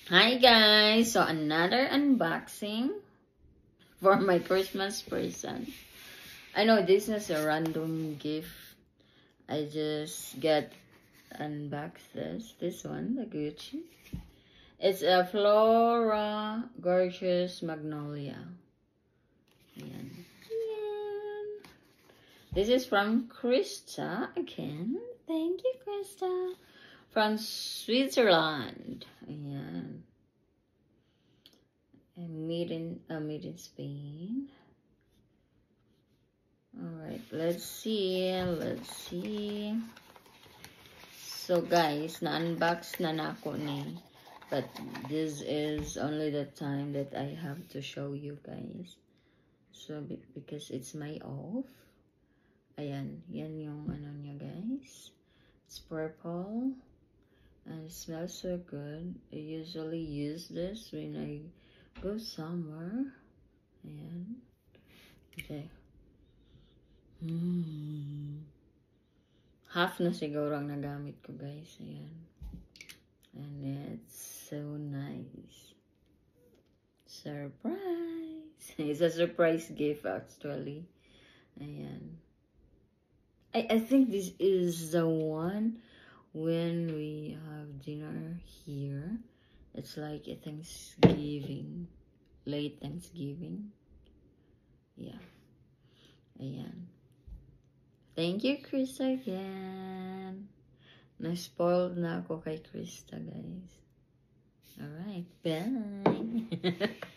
Hi guys! So another unboxing for my Christmas present. I know this is a random gift. I just got unboxed this one, the Gucci. It's a Flora Gorgeous Magnolia. Ayan. Ayan. This is from Krista again. Thank you, Krista. From Switzerland. Ayan. And made in Spain. Alright, let's see. So guys, na-unbox na nako ni. But this is only the time that I have to show you guys. So because it's my off. Ayan, yan yung ano niya guys. It's purple. And it smells so good. I usually use this when I go somewhere. Ayan. Okay. Half na siguro ang nagamit ko guys. Ayan. And it's so nice. Surprise! It's a surprise gift actually. Ayan. I think this is the one when we have dinner here. It's like a Thanksgiving. Late Thanksgiving. Yeah. Ayan. Thank you, Krista, again. Na-spoiled na ako kay Krista, guys. Alright, bye.